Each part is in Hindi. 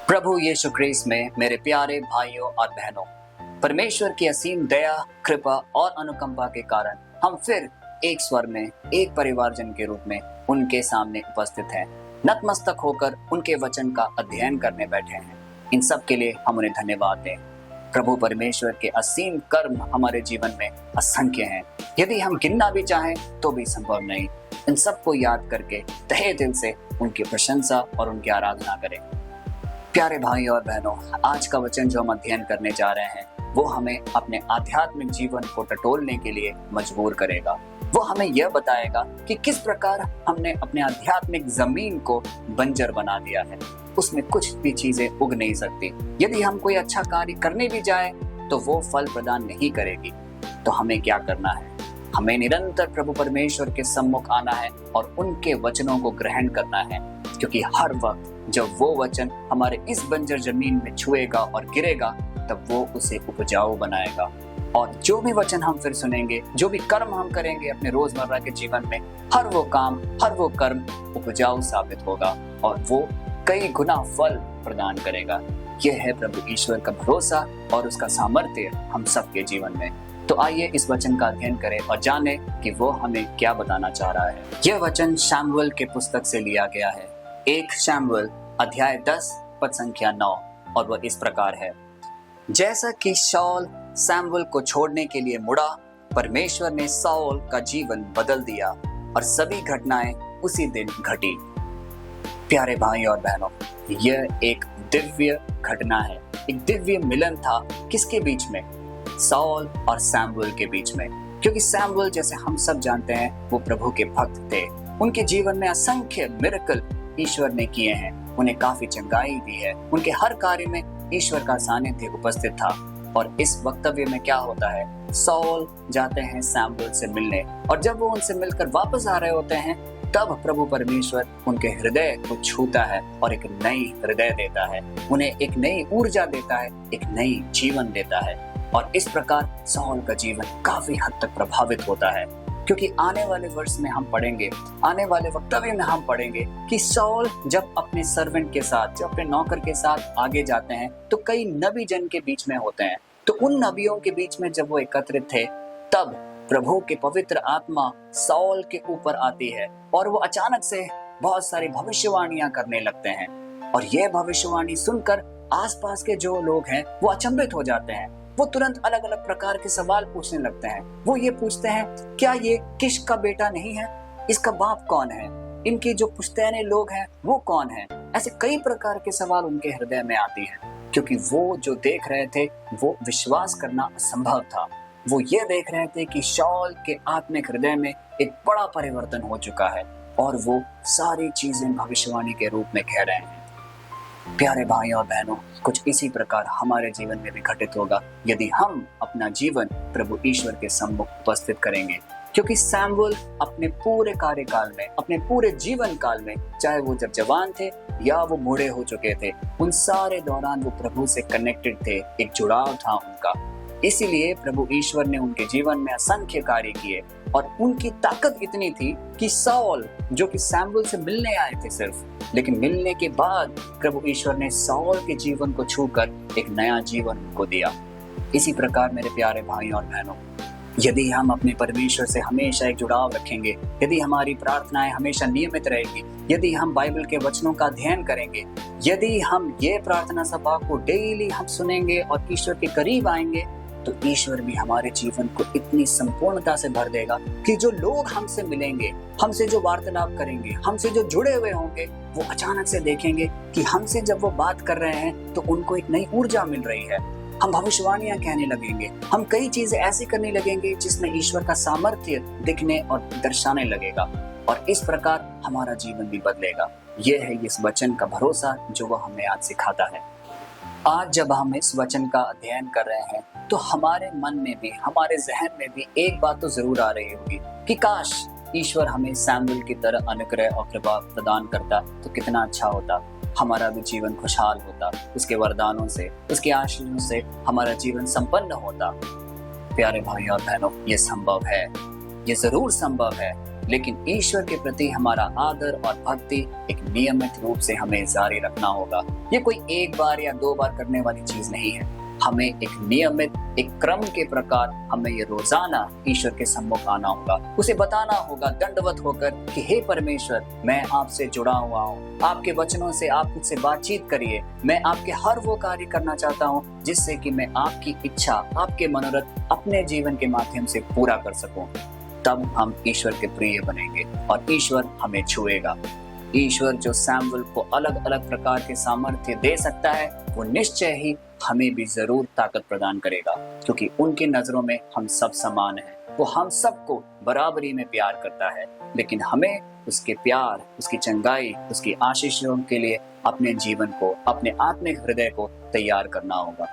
प्रभु यीशु क्रिस्त में मेरे प्यारे भाइयों और बहनों, परमेश्वर की असीम दया, कृपा और अनुकंपा के कारण हम फिर एक स्वर में, एक परिवारजन के रूप में उनके सामने उपस्थित हैं, नतमस्तक होकर उनके वचन का अध्ययन करने बैठे हैं। इन सब के लिए हम उन्हें धन्यवाद दें। प्रभु परमेश्वर के असीम कर्म हमारे जीवन में असंख्य हैं, यदि हम गिनना भी चाहें तो भी संभव नहीं। इन सबको याद करके तहे दिल से उनकी प्रशंसा और उनकी आराधना करें। प्यारे भाई और बहनों, आज का वचन जो हम अध्ययन करने जा रहे हैं वो हमें अपने आध्यात्मिक जीवन को टटोलने के लिए मजबूर करेगा। वो हमें यह बताएगा कि किस प्रकार हमने अपने आध्यात्मिक जमीन को बंजर बना दिया है, उसमें कुछ भी चीजें उग नहीं सकती। यदि हम कोई अच्छा कार्य करने भी जाए तो वो फल प्रदान नहीं करेगी। तो हमें क्या करना है? हमें निरंतर प्रभु परमेश्वर के सम्मुख आना है और उनके वचनों को ग्रहण करना है, क्योंकि हर वक्त जब वो वचन हमारे इस बंजर जमीन में छुएगा और गिरेगा तब वो उसे उपजाऊ बनाएगा। और जो भी वचन हम फिर सुनेंगे, जो भी कर्म हम करेंगे अपने रोजमर्रा के जीवन में, हर वो काम, हर वो कर्म उपजाऊ साबित होगा और वो कई गुना फल प्रदान करेगा। यह है प्रभु ईश्वर का भरोसा और उसका सामर्थ्य हम सबके जीवन में। तो आइए इस वचन का अध्ययन करें और जाने कि वो हमें क्या बताना चाह रहा है। यह वचन शमूएल के पुस्तक से लिया गया है, 1 शमूएल अध्याय 10 पद संख्या 9, और वह इस प्रकार है। जैसा कि शाऊल शमूएल को छोड़ने के लिए मुड़ा, परमेश्वर ने शाऊल का जीवन बदल दिया और सभी घटनाएं उसी दिन घटी। प्यारे भाई और बहनों, यह एक दिव्य घटना है, एक दिव्य मिलन था। किसके बीच में? शाऊल और शमूएल के बीच में। क्योंकि शमूएल, जैसे हम सब जानते हैं, वो प्रभु के भक्त थे। उनके जीवन में असंख्य मिरेकल ईश्वर ने किए हैं, उन्हें काफी चंगाई दी है, उनके हर कार्य में ईश्वर का सानिध्य उपस्थित था। और इस वक्तव्य में क्या होता है? शाऊल जाते हैं शमूएल से मिलने, और जब वो उनसे मिलकर वापस आ रहे होते हैं तब प्रभु परमेश्वर उनके हृदय को छूता है और एक नई हृदय देता है, उन्हें एक नई ऊर्जा देता है, एक नई जीवन देता है। और इस प्रकार शाऊल का जीवन काफी हद तक प्रभावित होता है। क्योंकि आने वाले वर्ष में हम पढ़ेंगे, आने वाले वक्तव्य में हम पढ़ेंगे कि शाऊल जब अपने सर्वेंट के साथ, जब अपने नौकर के साथ आगे जाते हैं तो कई नबी जन के बीच में होते हैं। तो उन नबियों के बीच में जब वो एकत्रित थे तब प्रभु के पवित्र आत्मा शाऊल के ऊपर आती है और वो अचानक से बहुत सारी भविष्यवाणियां करने लगते हैं। और यह भविष्यवाणी सुनकर आसपास के जो लोग हैं वो अचंभित हो जाते हैं। वो तुरंत अलग अलग प्रकार के सवाल पूछने लगते हैं। वो ये पूछते हैं, क्या ये किश का बेटा नहीं है? इसका बाप कौन है? इनके जो पुश्तैने लोग हैं वो कौन है? ऐसे कई प्रकार के सवाल उनके हृदय में आती हैं, क्योंकि वो जो देख रहे थे वो विश्वास करना असंभव था। वो ये देख रहे थे कि शाऊल के आत्मिक हृदय में एक बड़ा परिवर्तन हो चुका है और वो सारी चीजें भविष्यवाणी के रूप में कह रहे हैं। प्यारे भाई और बहनों, कुछ इसी प्रकार हमारे जीवन में भी घटित होगा यदि हम अपना जीवन प्रभु ईश्वर के सम्मुख उपस्थित करेंगे। क्योंकि शमूएल अपने पूरे कार्यकाल में, अपने पूरे जीवन काल में, चाहे वो जब जवान थे या वो बूढ़े हो चुके थे, उन सारे दौरान वो प्रभु से कनेक्टेड थे, एक जुड़ाव था उनका। इसीलिए प्रभु ईश्वर ने उनके जीवन में असंख्य कार्य किए और उनकी ताकत इतनी थी कि शाऊल, जो कि शमूएल से मिलने आए थे सिर्फ, लेकिन मिलने के बाद प्रभु ईश्वर ने शाऊल के जीवन को छूकर एक नया जीवन उनको दिया। इसी प्रकार मेरे प्यारे भाई और बहनों, यदि हम अपने परमेश्वर से हमेशा एक जुड़ाव रखेंगे, यदि हमारी प्रार्थनाएं हमेशा नियमित रहेगी, यदि हम बाइबल के वचनों का अध्ययन करेंगे, यदि हम ये प्रार्थना सभा को डेली हम सुनेंगे और ईश्वर के करीब आएंगे, तो ईश्वर भी हमारे जीवन को इतनी संपूर्णता से भर देगा कि जो लोग हमसे मिलेंगे, हमसे जो वार्तालाप करेंगे, हमसे जो जुड़े हुए होंगे, वो अचानक से देखेंगे कि हमसे जब वो बात कर रहे हैं तो उनको एक नई ऊर्जा मिल रही है। हम भविष्यवाणियां कहने लगेंगे, हम कई चीजें ऐसी करने लगेंगे जिसमें ईश्वर का सामर्थ्य दिखने और दर्शाने लगेगा, और इस प्रकार हमारा जीवन भी बदलेगा। यह है इस वचन का भरोसा जो वह हमें आज सिखाता है। आज जब हम इस वचन का अध्ययन कर रहे हैं तो हमारे मन में भी, हमारे जहन में भी एक बात तो जरूर आ रही होगी कि काश ईश्वर हमें शमूएल की तरह अनुग्रह और कृपा प्रदान करता तो कितना अच्छा होता। हमारा भी जीवन खुशहाल होता, उसके वरदानों से, उसके आशीर्वादों से हमारा जीवन संपन्न होता। प्यारे भाई और बहनों, ये संभव है, ये जरूर संभव है, लेकिन ईश्वर के प्रति हमारा आदर और भक्ति एक नियमित रूप से हमें जारी रखना होगा। ये कोई एक बार या दो बार करने वाली चीज नहीं है। हमें एक नियमित, एक क्रम के प्रकार हमें ये रोजाना ईश्वर के सम्मुख आना होगा, उसे बताना होगा दंडवत होकर कि हे परमेश्वर, मैं आपसे जुड़ा हुआ हूँ, आपके वचनों से आप मुझसे बातचीत करिए, मैं आपके हर वो कार्य करना चाहता हूँ जिससे कि मैं आपकी इच्छा, आपके मनोरथ अपने जीवन के माध्यम से पूरा कर सकूं। तब हम ईश्वर के प्रिय बनेंगे और ईश्वर हमें छुएगा। ईश्वर जो सैमुअल को अलग अलग प्रकार के सामर्थ्य दे सकता है, वो निश्चय ही हमें भी जरूर ताकत प्रदान करेगा, क्योंकि उनकी नजरों में हम सब समान हैं। वो हम सबको बराबरी में प्यार करता है, लेकिन हमें उसके प्यार, उसकी चंगाई, उसकी आशीषों के लिए अपने जीवन को, अपने आत्मिक हृदय को तैयार करना होगा।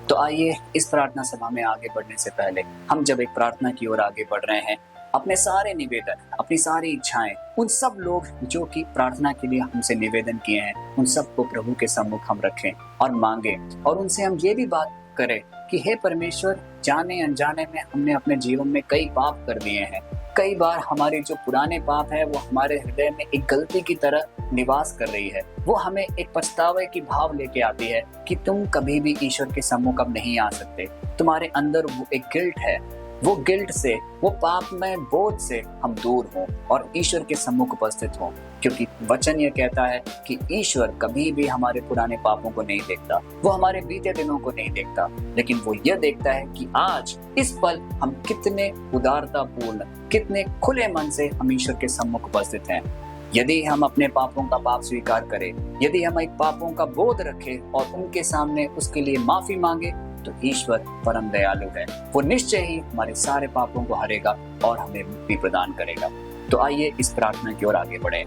तो आइए इस प्रार्थना सभा में आगे बढ़ने से पहले हम जब एक प्रार्थना की ओर आगे बढ़ रहे हैं, अपने सारे निवेदन, अपनी सारी इच्छाएं, उन सब लोग जो कि प्रार्थना के लिए हमसे निवेदन किए हैं, उन सबको प्रभु के सम्मुख हम रखें और मांगे, और उनसे हम ये भी बात करें कि हे परमेश्वर, जाने अनजाने में हमने अपने जीवन में कई पाप कर दिए हैं। कई बार हमारे जो पुराने पाप है वो हमारे हृदय में एक गलती की तरह निवास कर रही है। वो हमें एक पछतावे की भाव लेके आती है कि तुम कभी भी ईश्वर के सम्मुख अब नहीं आ सकते। तुम्हारे अंदर वो एक गिल्ट है, वो गिल्ट से, वो पाप में बोझ से हम दूर हों और ईश्वर के सम्मुख उपस्थित हों, क्योंकि वचन ये कहता है कि ईश्वर कभी भी हमारे पुराने पापों को नहीं देखता, वो हमारे बीते दिनों को नहीं देखता, लेकिन वो यह देखता है कि आज इस पल हम कितने उदारतापूर्ण, कितने खुले मन से हम ईश्वर के सम्मुख उपस्थित हैं। यदि हम अपने पापों का पाप स्वीकार करें, यदि हम एक पापों का बोध रखें और उनके सामने उसके लिए माफी मांगे, तो ईश्वर परम दयालु है। वो निश्चय ही हमारे सारे पापों को हरेगा और हमें मुक्ति प्रदान करेगा। तो आइए इस प्रार्थना की ओर आगे बढ़े।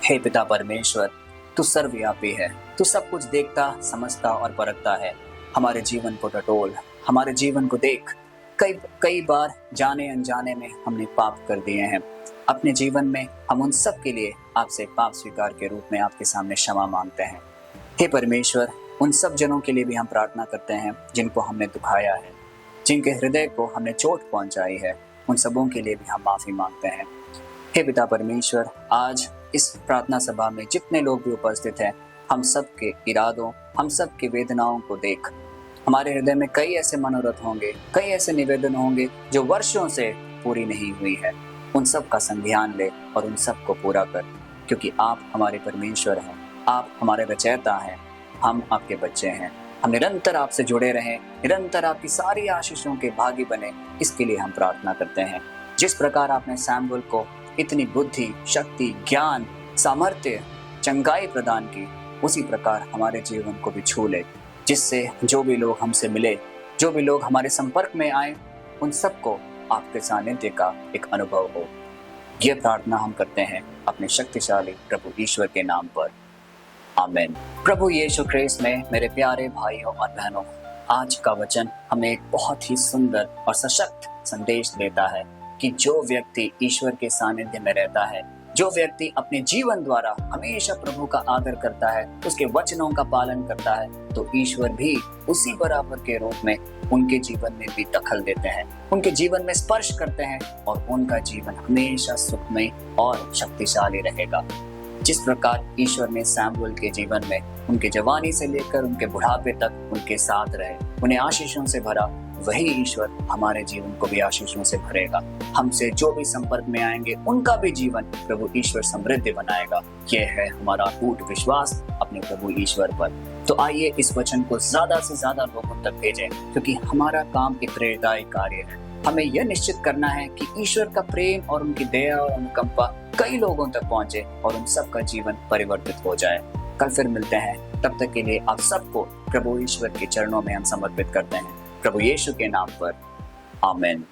हे पिता परमेश्वर, तू सर्वव्यापी है, तू सब कुछ देखता, समझता और परखता है। हमारे जीवन को टटोल, हमारे जीवन को देख। कई बार जाने अनजाने में हमने पाप कर दिए हैं। अपने जीवन में हम उन सब के लिए आपसे पाप स्वीकार के रूप में आपके सामने क्षमा मांगते हैं। हे परमेश्वर, उन सब जनों के लिए भी हम प्रार्थना करते हैं जिनको हमने दुखाया है, जिनके हृदय को हमने चोट पहुंचाई है, उन सबों के लिए भी हम माफी मांगते हैं। हे पिता परमेश्वर, आज इस प्रार्थना सभा में जितने लोग भी उपस्थित हैं, हम सब के इरादों, हम सब के वेदनाओं को देख। हमारे हृदय में कई ऐसे मनोरथ होंगे, कई ऐसे निवेदन होंगे जो वर्षों से पूरी नहीं हुई है। उन सब का संज्ञान ले और उन सब को पूरा कर, क्योंकि आप हमारे परमेश्वर हैं, आप हमारे रचयिता हैं, हम आपके बच्चे हैं। हम निरंतर आपसे जुड़े रहें, निरंतर आपकी सारी आशीषों के भागी बने, इसके लिए हम प्रार्थना करते हैं। जिस प्रकार आपने सैमुअल को इतनी बुद्धि, शक्ति, ज्ञान, सामर्थ्य, चंगाई प्रदान की, उसी प्रकार हमारे जीवन को भी छू ले, जिससे जो भी लोग हमसे मिले, जो भी लोग हमारे संपर्क में आए, उन सबको आपके सानिध्य का एक अनुभव हो। यह प्रार्थना हम करते हैं अपने शक्तिशाली प्रभु ईश्वर के नाम पर, आमीन। प्रभु यीशु ख्रीस्त में मेरे प्यारे भाइयों और बहनों, आज का वचन हमें एक बहुत ही सुंदर और सशक्त संदेश देता है कि जो व्यक्ति ईश्वर के सानिध्य में रहता है, जो व्यक्ति अपने जीवन द्वारा हमेशा प्रभु का आदर करता है, उसके वचनों का पालन करता है, तो ईश्वर भी उसी बराबर के रूप में उनके जीवन में भी दखल देते हैं, उनके जीवन में स्पर्श करते हैं और उनका जीवन हमेशा सुखमय और शक्तिशाली रहेगा। जिस प्रकार ईश्वर ने सैमुअल के जीवन में उनके जवानी से लेकर उनके बुढ़ापे तक उनके साथ रहे, उन्हें आशीषों से भरा, वही ईश्वर हमारे जीवन को भी आशीषों से भरेगा। हमसे जो भी संपर्क में आएंगे उनका भी जीवन प्रभु ईश्वर समृद्धि बनाएगा। यह है हमारा अटूट विश्वास अपने प्रभु ईश्वर पर। तो आइए इस वचन को ज्यादा से ज्यादा लोगों तक भेजें, क्योंकि हमारा काम एक प्रेरणादायी कार्य है। हमें यह निश्चित करना है कि ईश्वर का प्रेम और उनकी दया और अनुकंपा कई लोगों तक पहुंचे और उन सब का जीवन परिवर्तित हो जाए। कल फिर मिलते हैं, तब तक के लिए आप सबको प्रभु ईश्वर के चरणों में हम समर्पित करते हैं, प्रभु यीशु के नाम पर, आमीन।